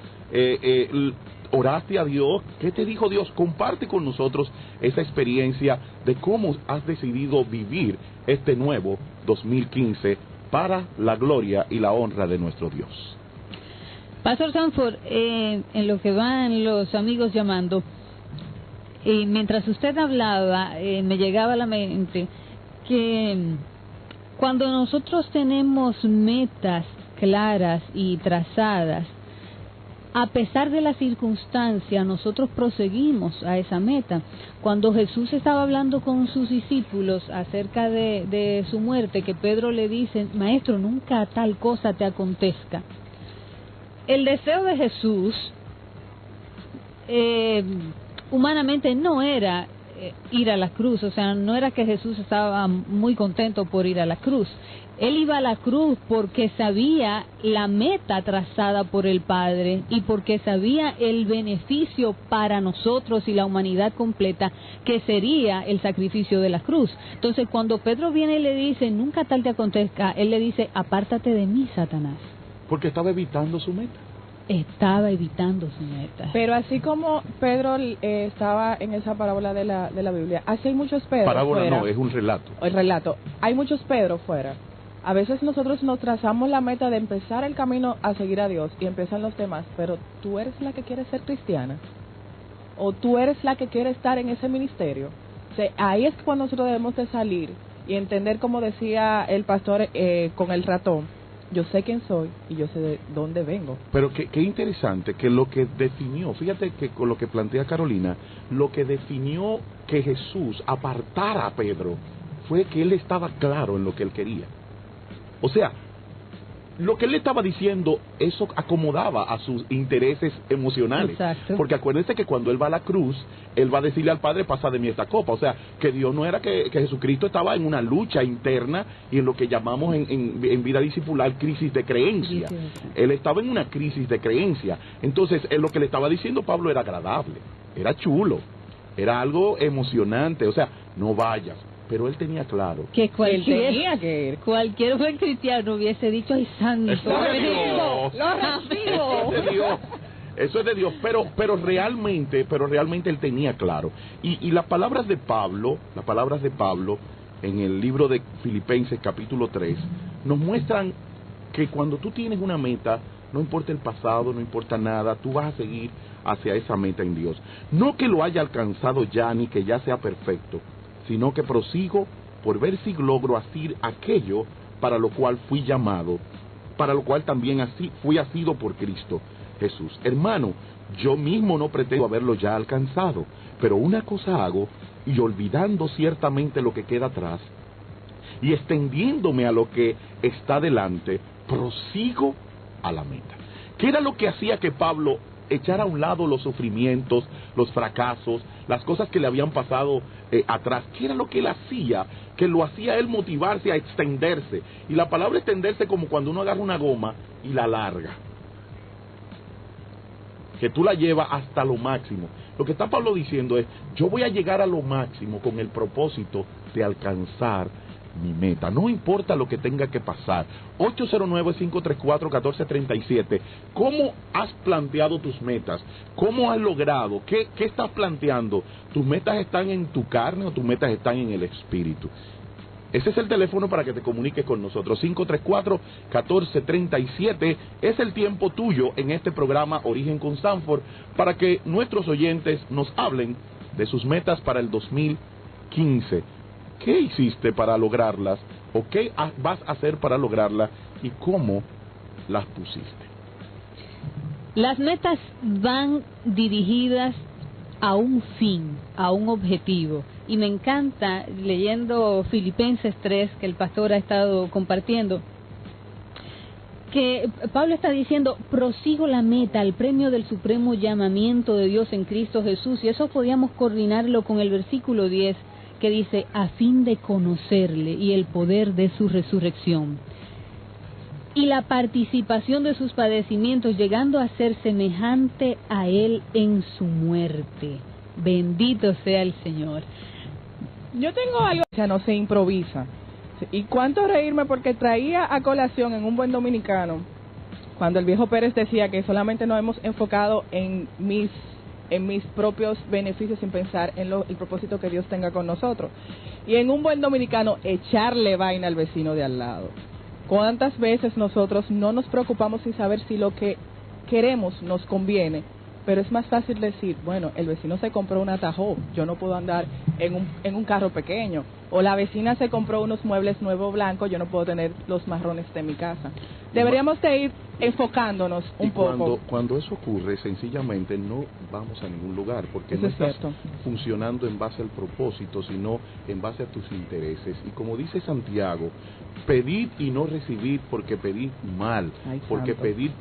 ¿Oraste a Dios? ¿Qué te dijo Dios? Comparte con nosotros esa experiencia de cómo has decidido vivir este nuevo 2015 para la gloria y la honra de nuestro Dios. Pastor Sanford, en lo que van los amigos llamando, mientras usted hablaba, me llegaba a la mente que cuando nosotros tenemos metas claras y trazadas, a pesar de la circunstancia, nosotros proseguimos a esa meta. Cuando Jesús estaba hablando con sus discípulos acerca de su muerte, que Pedro le dice, Maestro, nunca tal cosa te acontezca. El deseo de Jesús, humanamente, no era ir a la cruz, o sea, no era que Jesús estaba muy contento por ir a la cruz. Él iba a la cruz porque sabía la meta trazada por el Padre y porque sabía el beneficio para nosotros y la humanidad completa que sería el sacrificio de la cruz. Entonces, cuando Pedro viene y le dice, nunca tal te acontezca, él le dice, apártate de mí, Satanás. Porque estaba evitando su meta. Estaba evitando su meta. Pero así como Pedro estaba en esa parábola de la Biblia, así hay muchos Pedros Parábola fuera. no, es un relato. El relato. Hay muchos Pedros fuera. A veces nosotros nos trazamos la meta de empezar el camino a seguir a Dios y empiezan los demás, pero tú eres la que quiere ser cristiana o tú eres la que quiere estar en ese ministerio. O sea, ahí es cuando nosotros debemos de salir y entender, como decía el pastor con el ratón, yo sé quién soy y yo sé de dónde vengo. Pero qué interesante que lo que definió, fíjate que con lo que plantea Carolina, lo que definió que Jesús apartara a Pedro fue que él estaba claro en lo que él quería. O sea, lo que él le estaba diciendo, eso acomodaba a sus intereses emocionales. Exacto. Porque acuérdense que cuando él va a la cruz, él va a decirle al Padre, pasa de mí esta copa. O sea, que Dios no era que Jesucristo estaba en una lucha interna y en lo que llamamos en vida discipular crisis de creencia. Él estaba en una crisis de creencia. Entonces, lo que le estaba diciendo Pablo era agradable, era chulo, era algo emocionante. O sea, no vayas. Pero él tenía claro Que Él tenía que ir. cualquier buen cristiano hubiese dicho, ay, santo. Eso es de Dios. Lo recibo. Eso es de Dios. Eso es de Dios, pero realmente él tenía claro. Y las palabras de Pablo en el libro de Filipenses capítulo 3 nos muestran que cuando tú tienes una meta, no importa el pasado, no importa nada, tú vas a seguir hacia esa meta en Dios. No que lo haya alcanzado ya ni que ya sea perfecto, sino que prosigo por ver si logro hacer aquello para lo cual fui llamado, para lo cual también fui asido por Cristo Jesús. Hermano, yo mismo no pretendo haberlo ya alcanzado, pero una cosa hago, y olvidando ciertamente lo que queda atrás, y extendiéndome a lo que está delante, prosigo a la meta. ¿Qué era lo que hacía que Pablo echara a un lado los sufrimientos, los fracasos, las cosas que le habían pasado atrás? ¿Qué era lo que él hacía? Que lo hacía él motivarse a extenderse. Y la palabra extenderse como cuando uno agarra una goma y la larga, que tú la llevas hasta lo máximo. Lo que está Pablo diciendo es, yo voy a llegar a lo máximo con el propósito de alcanzar mi meta, no importa lo que tenga que pasar. 809-534-1437. ¿Cómo has planteado tus metas? ¿Cómo has logrado? ¿Qué estás planteando? ¿Tus metas están en tu carne o tus metas están en el espíritu? Ese es el teléfono para que te comuniques con nosotros, 534-1437. Es el tiempo tuyo en este programa Origen con Sanford para que nuestros oyentes nos hablen de sus metas para el 2015. ¿Qué hiciste para lograrlas? ¿O qué vas a hacer para lograrlas? ¿Y cómo las pusiste? Las metas van dirigidas a un fin, a un objetivo. Y me encanta, leyendo Filipenses 3, que el pastor ha estado compartiendo, que Pablo está diciendo, prosigo la meta, al premio del supremo llamamiento de Dios en Cristo Jesús. Y eso podíamos coordinarlo con el versículo 10, que dice, a fin de conocerle y el poder de su resurrección y la participación de sus padecimientos, llegando a ser semejante a él en su muerte. Bendito sea el Señor. Yo tengo algo que no se improvisa. Y cuánto reírme, porque traía a colación en un buen dominicano, cuando el viejo Pérez decía que solamente nos hemos enfocado en mis propios beneficios sin pensar en el propósito que Dios tenga con nosotros. Y en un buen dominicano, echarle vaina al vecino de al lado. ¿Cuántas veces nosotros no nos preocupamos sin saber si lo que queremos nos conviene? Pero es más fácil decir, bueno, el vecino se compró un Tahoe, yo no puedo andar en un carro pequeño. O la vecina se compró unos muebles nuevos blancos, yo no puedo tener los marrones de mi casa. Deberíamos de ir enfocándonos un poco. Cuando eso ocurre, sencillamente no vamos a ningún lugar, porque eso no es estás cierto. funcionando en base al propósito, sino en base a tus intereses. Y como dice Santiago, pedid y no recibid, porque pedid mal, Ay, porque santo. pedid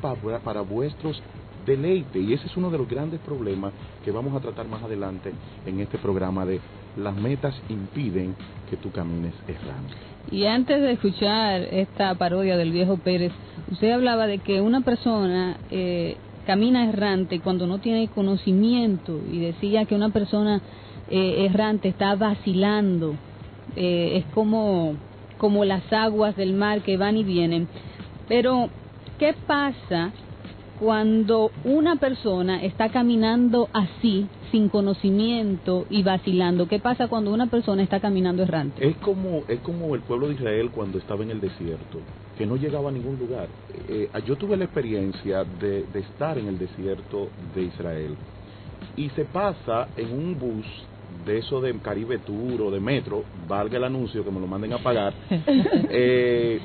para vuestros deleite. Y ese es uno de los grandes problemas que vamos a tratar más adelante en este programa de las metas impiden que tú camines errando. Y antes de escuchar esta parodia del viejo Pérez, usted hablaba de que una persona camina errante cuando no tiene conocimiento, y decía que una persona errante está vacilando, es como las aguas del mar que van y vienen. Pero, ¿qué pasa cuando una persona está caminando así, sin conocimiento y vacilando? ¿Qué pasa cuando una persona está caminando errante? Es como el pueblo de Israel cuando estaba en el desierto, que no llegaba a ningún lugar. Yo tuve la experiencia de estar en el desierto de Israel, y se pasa en un bus de eso de Caribe Tour o de Metro, valga el anuncio, que me lo manden a pagar, se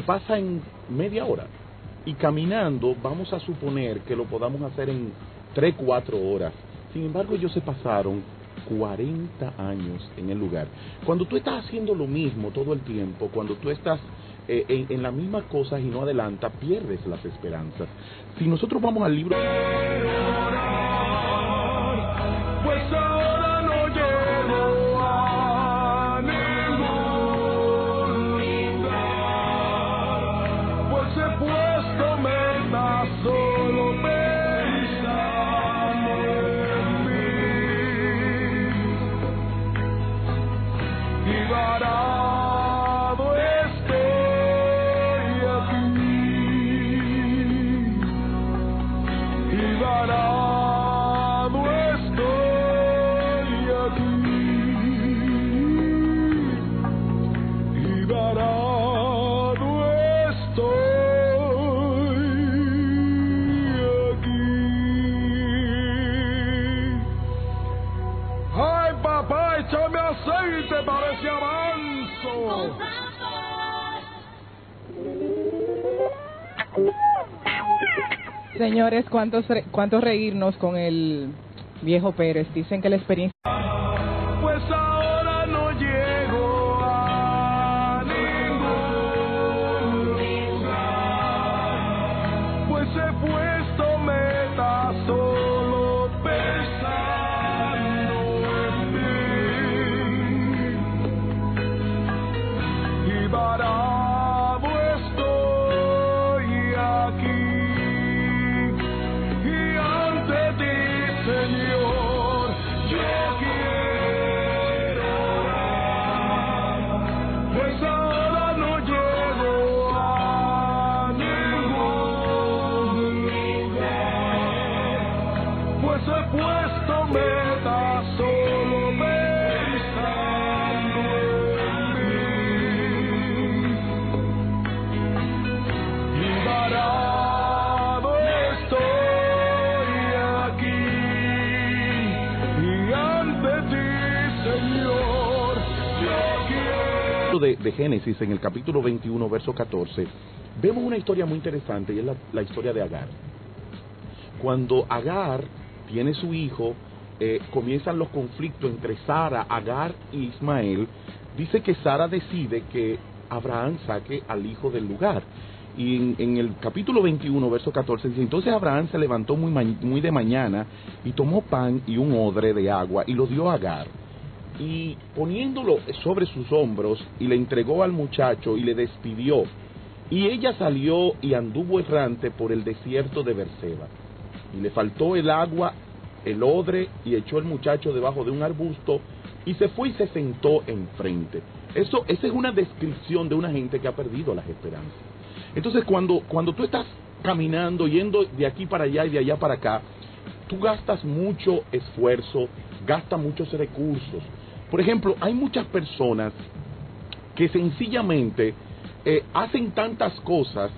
pasa en media hora. Y caminando, vamos a suponer que lo podamos hacer en 3-4 horas. Sin embargo, ellos se pasaron 40 años en el lugar. Cuando tú estás haciendo lo mismo todo el tiempo, cuando tú estás en las mismas cosas y no adelantas, pierdes las esperanzas. Si nosotros vamos al libro... Pues ahora no llego a ningún lugar, pues he puesto metas solo pensando en mí, y varado estoy aquí, y varado estoy aquí, y varado estoy aquí. ¡Ay, papá, échame aceite para ese avanzo! Señores, ¿cuántos reírnos con el viejo Pérez? Dicen que la experiencia... Pues ahora no llego a ningún lugar, pues he puesto metas solo pensando en mí, y varado estoy aquí, y ante ti, Señor, yo quiero orar, pues ahora no llego a ningún lugar, pues he puesto metas solo pensando en mí, y varado estoy aquí, y ante ti, Señor, yo quiero... de Génesis, en el capítulo 21, verso 14, vemos una historia muy interesante, y es la historia de Agar. Cuando Agar tiene su hijo, comienzan los conflictos entre Sara, Agar y Ismael. Dice que Sara decide que Abraham saque al hijo del lugar. Y en el capítulo 21, verso 14, dice: entonces Abraham se levantó muy de mañana y tomó pan y un odre de agua y lo dio a Agar, y poniéndolo sobre sus hombros, y le entregó al muchacho y le despidió. Y ella salió y anduvo errante por el desierto de Berseba, y le faltó el agua, el odre, y echó el muchacho debajo de un arbusto, y se fue y se sentó enfrente. Esa es una descripción de una gente que ha perdido las esperanzas. Entonces, cuando tú estás caminando, yendo de aquí para allá y de allá para acá, tú gastas mucho esfuerzo, gastas muchos recursos. Por ejemplo, hay muchas personas que sencillamente hacen tantas cosas